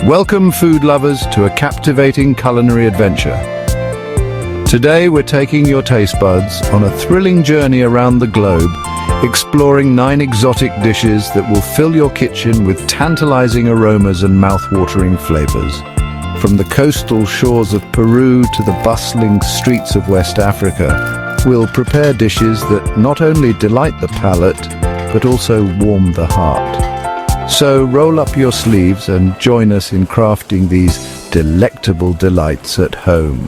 Welcome, food lovers, to a captivating culinary adventure. Today we're taking your taste buds on a thrilling journey around the globe, exploring 9 exotic dishes that will fill your kitchen with tantalizing aromas and mouth-watering flavors. From the coastal shores of Peru to the bustling streets of West Africa, we'll prepare dishes that not only delight the palate, but also warm the heart. So roll up your sleeves and join us in crafting these delectable delights at home.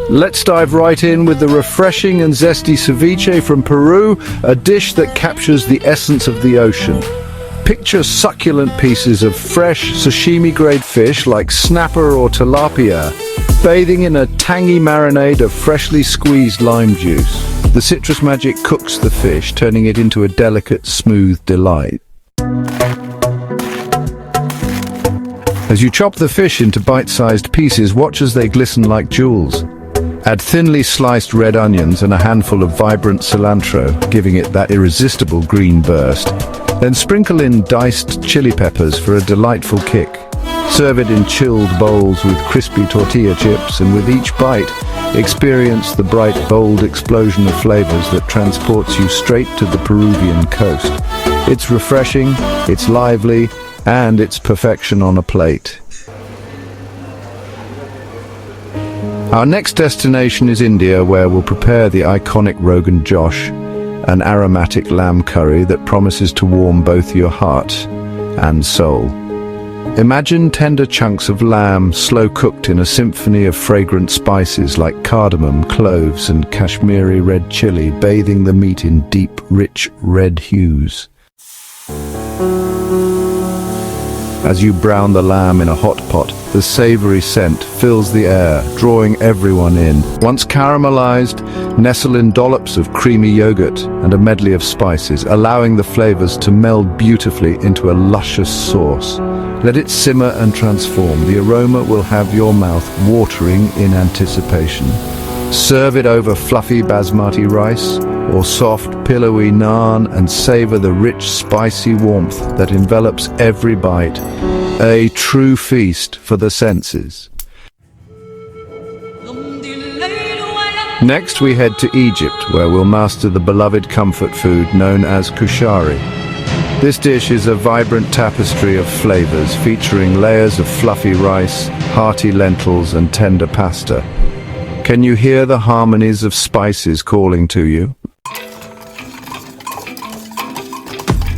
Let's dive right in with the refreshing and zesty ceviche from Peru, a dish that captures the essence of the ocean. Picture succulent pieces of fresh sashimi-grade fish like snapper or tilapia, bathing in a tangy marinade of freshly squeezed lime juice. The citrus magic cooks the fish, turning it into a delicate, smooth delight. As you chop the fish into bite-sized pieces, watch as they glisten like jewels. Add thinly sliced red onions and a handful of vibrant cilantro, giving it that irresistible green burst. Then sprinkle in diced chili peppers for a delightful kick. Serve it in chilled bowls with crispy tortilla chips, and with each bite, experience the bright, bold explosion of flavors that transports you straight to the Peruvian coast. It's refreshing, it's lively, and it's perfection on a plate. Our next destination is India, where we'll prepare the iconic Rogan Josh, an aromatic lamb curry that promises to warm both your heart and soul. Imagine tender chunks of lamb slow-cooked in a symphony of fragrant spices like cardamom, cloves, and Kashmiri red chili, bathing the meat in deep, rich red hues. As you brown the lamb in a hot pot, the savory scent fills the air, drawing everyone in. Once caramelized, nestle in dollops of creamy yogurt and a medley of spices, allowing the flavors to meld beautifully into a luscious sauce. Let it simmer and transform. The aroma will have your mouth watering in anticipation. Serve it over fluffy basmati rice or soft, pillowy naan and savor the rich, spicy warmth that envelops every bite. A true feast for the senses. Next, we head to Egypt, where we'll master the beloved comfort food known as Kushari. This dish is a vibrant tapestry of flavors, featuring layers of fluffy rice, hearty lentils, and tender pasta. Can you hear the harmonies of spices calling to you?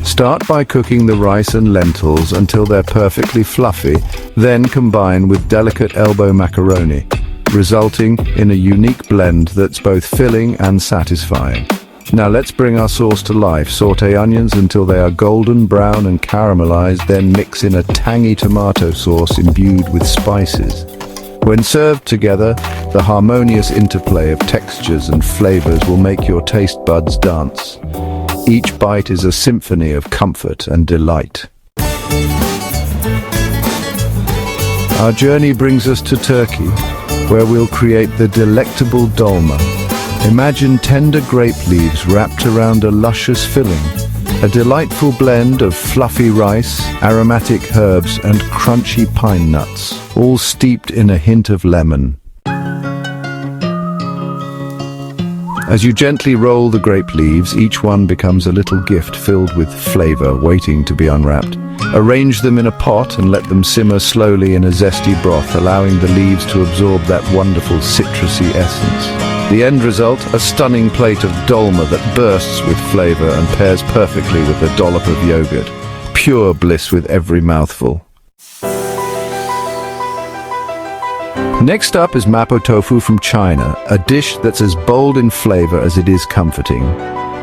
Start by cooking the rice and lentils until they're perfectly fluffy, then combine with delicate elbow macaroni, resulting in a unique blend that's both filling and satisfying. Now let's bring our sauce to life. Sauté onions until they are golden brown and caramelized, then mix in a tangy tomato sauce imbued with spices. When served together, the harmonious interplay of textures and flavors will make your taste buds dance. Each bite is a symphony of comfort and delight. Our journey brings us to Turkey, where we'll create the delectable dolma. Imagine tender grape leaves wrapped around a luscious filling, a delightful blend of fluffy rice, aromatic herbs, and crunchy pine nuts, all steeped in a hint of lemon. As you gently roll the grape leaves, each one becomes a little gift filled with flavor waiting to be unwrapped. Arrange them in a pot and let them simmer slowly in a zesty broth, allowing the leaves to absorb that wonderful citrusy essence. The end result, a stunning plate of dolma that bursts with flavor and pairs perfectly with a dollop of yogurt. Pure bliss with every mouthful. Next up is Mapo Tofu from China, a dish that's as bold in flavor as it is comforting.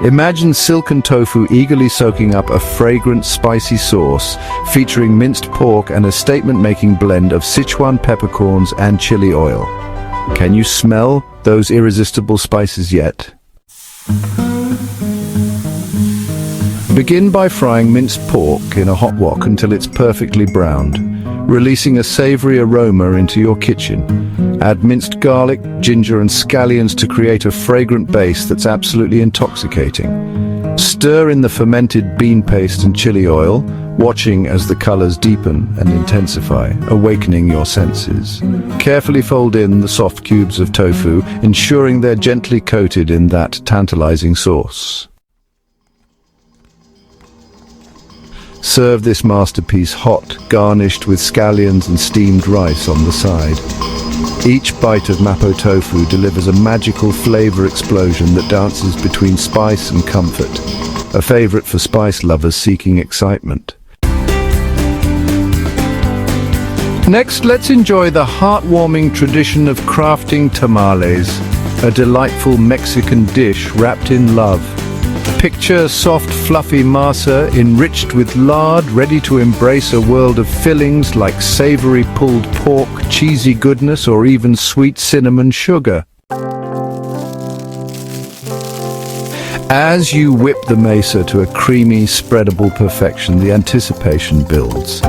Imagine silken tofu eagerly soaking up a fragrant, spicy sauce, featuring minced pork and a statement-making blend of Sichuan peppercorns and chili oil. Can you smell those irresistible spices yet? Begin by frying minced pork in a hot wok until it's perfectly browned, releasing a savory aroma into your kitchen. Add minced garlic, ginger, and scallions to create a fragrant base that's absolutely intoxicating. Stir in the fermented bean paste and chili oil, watching as the colors deepen and intensify, awakening your senses. Carefully fold in the soft cubes of tofu, ensuring they're gently coated in that tantalizing sauce. Serve this masterpiece hot, garnished with scallions and steamed rice on the side. Each bite of Mapo Tofu delivers a magical flavor explosion that dances between spice and comfort, a favorite for spice lovers seeking excitement. Next, let's enjoy the heartwarming tradition of crafting tamales, a delightful Mexican dish wrapped in love. Picture soft, fluffy masa enriched with lard, ready to embrace a world of fillings like savory pulled pork, cheesy goodness, or even sweet cinnamon sugar. As you whip the masa to a creamy, spreadable perfection, the anticipation builds.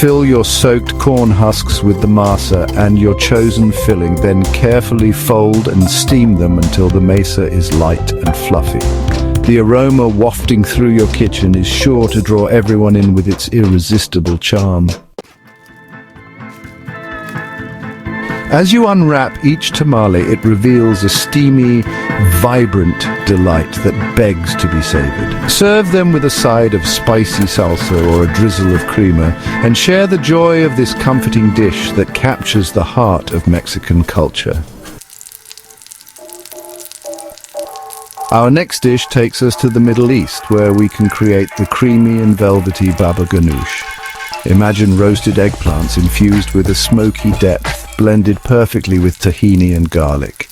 Fill your soaked corn husks with the masa and your chosen filling, then carefully fold and steam them until the masa is light and fluffy. The aroma wafting through your kitchen is sure to draw everyone in with its irresistible charm. As you unwrap each tamale, it reveals a steamy, vibrant delight that begs to be savored. Serve them with a side of spicy salsa or a drizzle of creamer, and share the joy of this comforting dish that captures the heart of Mexican culture. Our next dish takes us to the Middle East, where we can create the creamy and velvety baba ganoush. Imagine roasted eggplants infused with a smoky depth, blended perfectly with tahini and garlic.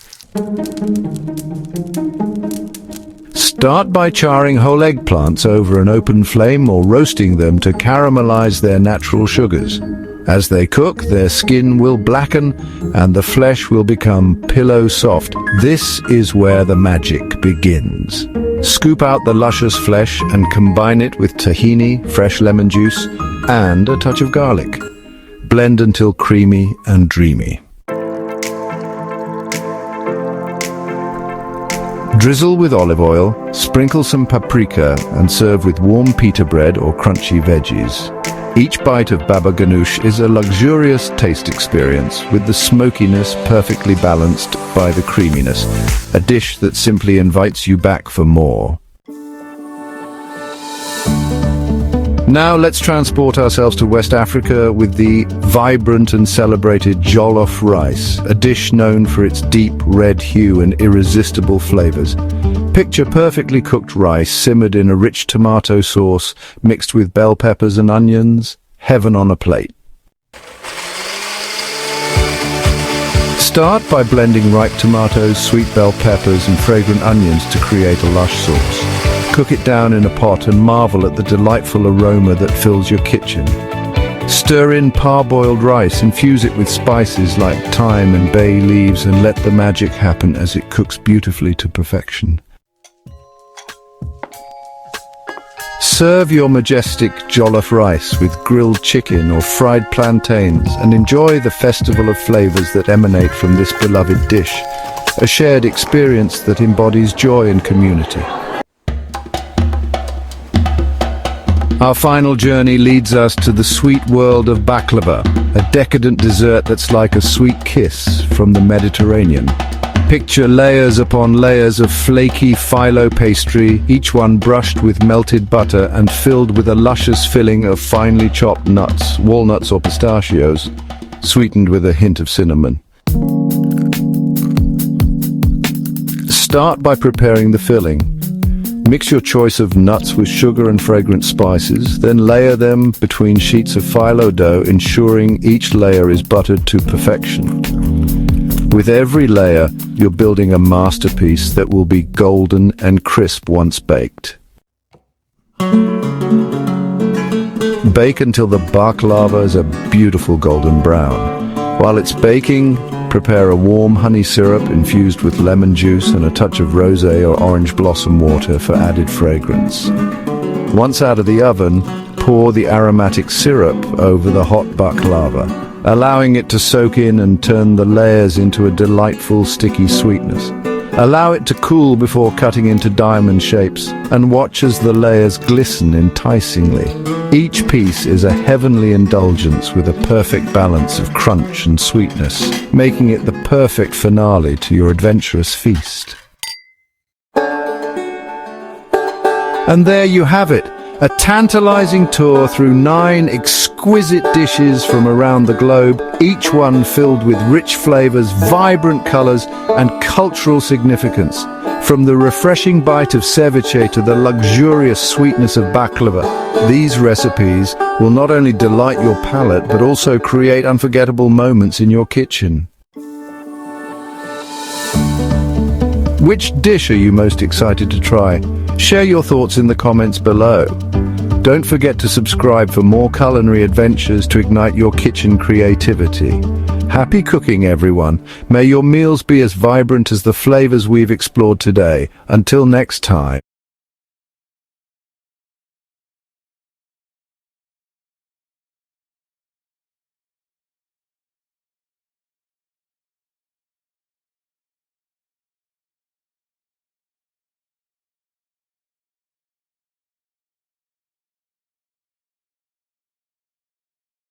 Start by charring whole eggplants over an open flame or roasting them to caramelize their natural sugars. As they cook, their skin will blacken and the flesh will become pillow soft. This is where the magic begins. Scoop out the luscious flesh and combine it with tahini, fresh lemon juice, and a touch of garlic. Blend until creamy and dreamy. Drizzle with olive oil, sprinkle some paprika, and serve with warm pita bread or crunchy veggies. Each bite of baba ganoush is a luxurious taste experience, with the smokiness perfectly balanced by the creaminess, a dish that simply invites you back for more. Now let's transport ourselves to West Africa with the vibrant and celebrated Jollof Rice, a dish known for its deep red hue and irresistible flavors. Picture perfectly cooked rice simmered in a rich tomato sauce mixed with bell peppers and onions. Heaven on a plate. Start by blending ripe tomatoes, sweet bell peppers and fragrant onions to create a lush sauce. Cook it down in a pot and marvel at the delightful aroma that fills your kitchen. Stir in parboiled rice, infuse it with spices like thyme and bay leaves, and let the magic happen as it cooks beautifully to perfection. Serve your majestic jollof rice with grilled chicken or fried plantains and enjoy the festival of flavors that emanate from this beloved dish, a shared experience that embodies joy and community. Our final journey leads us to the sweet world of baklava, a decadent dessert that's like a sweet kiss from the Mediterranean. Picture layers upon layers of flaky phyllo pastry, each one brushed with melted butter and filled with a luscious filling of finely chopped nuts, walnuts or pistachios, sweetened with a hint of cinnamon. Start by preparing the filling. Mix your choice of nuts with sugar and fragrant spices, then layer them between sheets of phyllo dough, ensuring each layer is buttered to perfection. With every layer, you're building a masterpiece that will be golden and crisp once baked. Bake until the baklava is a beautiful golden brown. While it's baking, prepare a warm honey syrup infused with lemon juice and a touch of rosé or orange blossom water for added fragrance. Once out of the oven, pour the aromatic syrup over the hot baklava, allowing it to soak in and turn the layers into a delightful sticky sweetness. Allow it to cool before cutting into diamond shapes, and watch as the layers glisten enticingly. Each piece is a heavenly indulgence with a perfect balance of crunch and sweetness, making it the perfect finale to your adventurous feast. And there you have it, a tantalizing tour through 9 exquisite dishes from around the globe, each one filled with rich flavors, vibrant colors, and cultural significance. From the refreshing bite of ceviche to the luxurious sweetness of baklava, these recipes will not only delight your palate but also create unforgettable moments in your kitchen. Which dish are you most excited to try? Share your thoughts in the comments below. Don't forget to subscribe for more culinary adventures to ignite your kitchen creativity. Happy cooking, everyone. May your meals be as vibrant as the flavors we've explored today. Until next time.